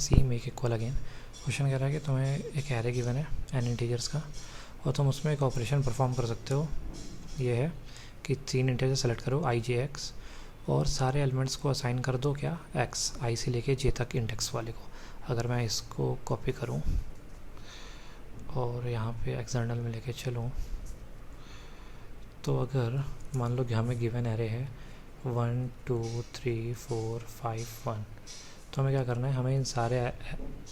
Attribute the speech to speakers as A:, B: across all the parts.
A: सी make equal again. Question कह रहा है कि तुम्हें एक एरे गिवन है एन इंटीजर्स का और तुम उसमें एक ऑपरेशन परफॉर्म कर सकते हो। ये है कि 3 इंटीजर सेलेक्ट करो आई जे एक्स और सारे एलिमेंट्स को असाइन कर दो क्या एक्स, आई से लेके जे तक इंडेक्स वाले को। अगर मैं इसको कॉपी करूँ और यहाँ पे एक्सटर्नल में लेके चलूँ तो अगर मान लो कि हमें गिवन एरे है 1 2 3 4 5 1, तो हमें क्या करना है, हमें इन सारे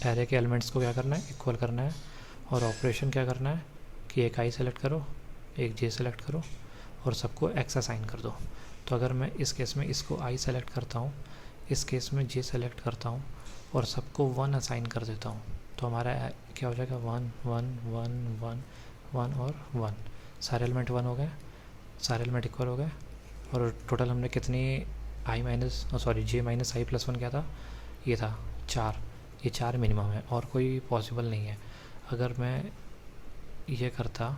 A: एरे के एलिमेंट्स को क्या करना है, इक्वल करना है। और ऑपरेशन क्या करना है कि एक आई सेलेक्ट करो, एक जे सेलेक्ट करो और सबको एक्स असाइन कर दो। तो अगर मैं इस केस में इसको आई सेलेक्ट करता हूँ, इस केस में जे सेलेक्ट करता हूँ और सबको 1 असाइन कर देता हूँ, तो हमारा क्या हो जाएगा 1 1 1 1 1 और 1। सारे एलिमेंट 1 हो गए, सारे एलिमेंट इक्वल हो गए और टोटल हमने कितनी जे माइनस आई प्लस 1 क्या था, ये था 4। ये 4 मिनिमम है और कोई पॉसिबल नहीं है। अगर मैं ये करता,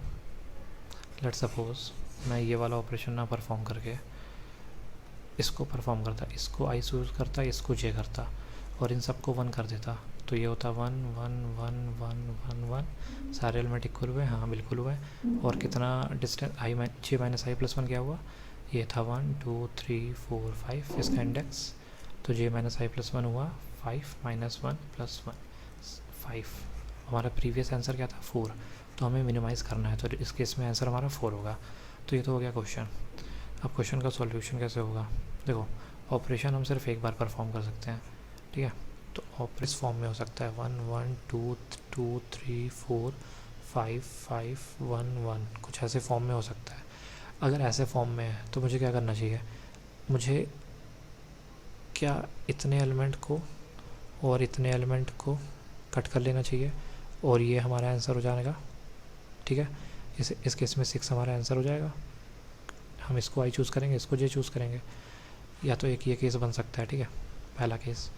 A: लेट सपोज मैं ये वाला ऑपरेशन ना परफॉर्म करके इसको परफॉर्म करता, इसको आई चूज करता, इसको जे करता और इन सबको 1 कर देता, तो ये होता 1 1 1 1 1 1। सारे एलिमेंट इक्वल हुए, हाँ बिल्कुल हुए। और कितना डिस्टेंस आई जे माइनस आई प्लस 1 क्या हुआ, ये था 1 2 3 4 5 इसका इंडेक्स। तो जे माइनस आई प्लस 1 हुआ 5 माइनस 1 प्लस 1 5। हमारा प्रीवियस आंसर क्या था 4, तो हमें मिनिमाइज़ करना है, तो इस केस में आंसर हमारा 4 होगा। तो ये तो हो गया क्वेश्चन। अब क्वेश्चन का सॉल्यूशन कैसे होगा, देखो ऑपरेशन हम सिर्फ एक बार परफॉर्म कर सकते हैं, ठीक है। तो ऑपरेस फॉर्म में हो सकता है 1 1 2 2 3 4 5 5 1 1, कुछ ऐसे फॉर्म में हो सकता है। अगर ऐसे फॉर्म में है तो मुझे क्या करना चाहिए, मुझे क्या इतने एलिमेंट को और इतने एलिमेंट को कट कर लेना चाहिए और ये हमारा आंसर हो जाएगा, ठीक है। इस केस में 6 हमारा आंसर हो जाएगा। हम इसको आई चूज़ करेंगे, इसको जे चूज़ करेंगे। या तो एक ये केस बन सकता है, ठीक है, पहला केस।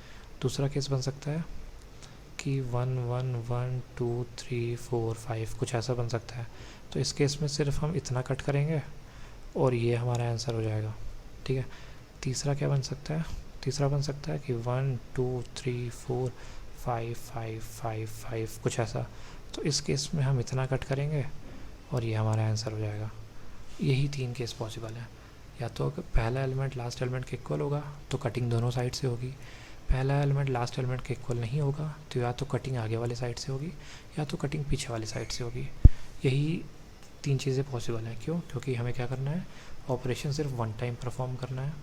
A: दूसरा केस बन सकता है कि 1 1 1 2 3 4 5, कुछ ऐसा बन सकता है। तो इस केस में सिर्फ हम इतना कट करेंगे और ये हमारा आंसर हो जाएगा, ठीक है। तीसरा क्या बन सकता है, तीसरा बन सकता है कि 1 2 3 4 5 5 5 5, कुछ ऐसा। तो इस केस में हम इतना कट करेंगे और ये हमारा आंसर हो जाएगा। यही 3 केस पॉसिबल है। या तो अगर पहला एलिमेंट लास्ट एलिमेंट के इक्वल होगा तो कटिंग दोनों साइड से होगी, पहला एलिमेंट लास्ट एलिमेंट के इक्वल नहीं होगा तो या तो कटिंग आगे वाली साइड से होगी या तो कटिंग पीछे वाली साइड से होगी। यही 3 चीज़ें पॉसिबल हैं। क्यों? क्योंकि हमें क्या करना है, ऑपरेशन सिर्फ 1 टाइम परफॉर्म करना है,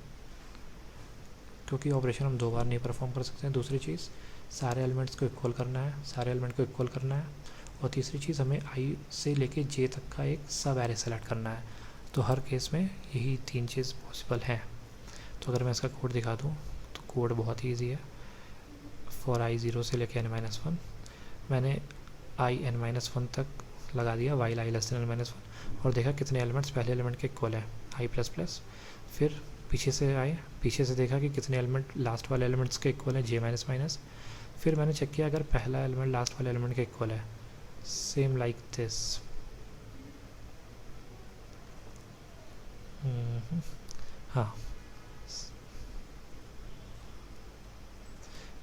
A: क्योंकि ऑपरेशन हम 2 बार नहीं परफॉर्म कर सकते हैं। दूसरी चीज़, सारे एलिमेंट्स को इक्वल करना है, सारे एलिमेंट को इक्वल करना है। और तीसरी चीज़, हमें आई से लेके जे तक का एक सब एरे सेलेक्ट करना है। तो हर केस में यही 3 चीज़ पॉसिबल हैं। तो अगर मैं इसका कोड दिखा दूँ तो कोड बहुत ही ईजी है। फॉर आई 0 से लेके n-1 मैंने आई n-1 तक लगा दिया, while I less than n-1 और देखा कितने एलिमेंट्स पहले एलिमेंट के इक्वल है आई प्लस प्लस। फिर पीछे से आए, पीछे से देखा कि कितने एलिमेंट लास्ट वाले एलिमेंट्स के इक्वल है जे माइनस माइनस। फिर मैंने चेक किया अगर पहला एलिमेंट लास्ट वाले एलिमेंट के इक्वल है, सेम लाइक दिस। हाँ,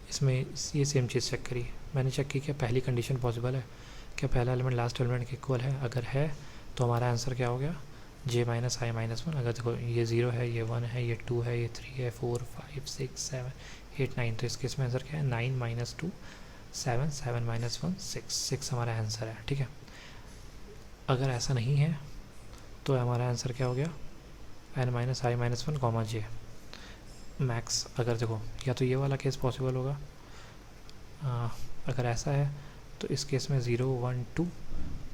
A: इसमें ये सेम चीज़ चेक करी। मैंने चेक की क्या पहली कंडीशन पॉसिबल है, क्या पहला एलिमेंट लास्ट एलिमेंट के इक्वल है। अगर है तो हमारा आंसर क्या हो गया, जे माइनस आई माइनस 1। अगर देखो ये 0 है, ये 1 है, ये 2 है, ये 3 है, 4 5 6 7 8 9, तो इस केस में आंसर क्या है 9 माइनस 2 7 7 माइनस 1 6 6 हमारा आंसर है, ठीक है। अगर ऐसा नहीं है तो हमारा आंसर क्या हो गया, n माइनस आई माइनस 1 कॉमा जे मैक्स। अगर देखो या तो ये वाला केस पॉसिबल होगा, अगर ऐसा है तो इस केस में 0 1 2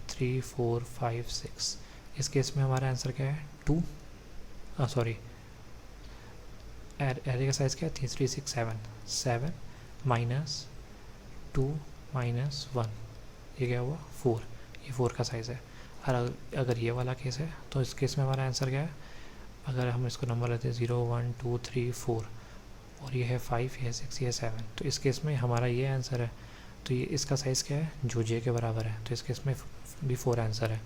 A: 3 4 5 6, इस केस में हमारा आंसर क्या है 2, सॉरी एरे का साइज़ क्या है 3 3 6 7 7 माइनस 2 माइनस 1, ये क्या हुआ 4, ये 4 का साइज़ है। और अगर ये वाला केस है तो इस केस में हमारा आंसर क्या है, अगर हम इसको नंबर लेते हैं 0 1 2 3 4 और ये है 5, ये है 6, ये है 7, तो इस केस में हमारा ये आंसर है। तो ये इसका साइज़ क्या है, जो जे के बराबर है, तो इस केस में भी 4 आंसर है,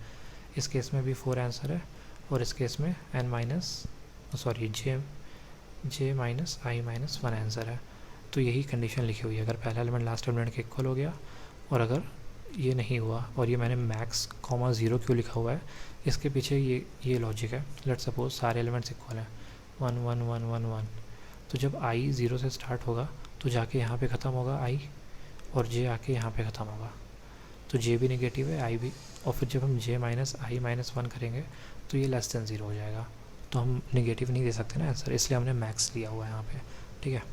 A: इस केस में भी 4 आंसर है और इस केस में जे माइनस आई माइनस 1 आंसर है। तो यही कंडीशन लिखी हुई है, अगर पहला एलिमेंट लास्ट एलिमेंट के इक्वल हो गया और अगर ये नहीं हुआ, और ये मैंने मैक्स कॉमा 0 क्यों लिखा हुआ है, इसके पीछे ये लॉजिक है। लेट्स सपोज सारे एलिमेंट्स इक्वल हैं 1 1 1 1 1, तो जब i 0 से स्टार्ट होगा तो जाके यहाँ पे ख़त्म होगा i, और j आके यहाँ पे ख़त्म होगा, तो j भी नेगेटिव है i भी, और फिर जब हम j माइनस i माइनस 1 करेंगे तो ये लेस देन 0 हो जाएगा। तो हम नेगेटिव नहीं दे सकते ना आंसर, इसलिए हमने मैक्स लिया हुआ है यहाँ पे, ठीक है।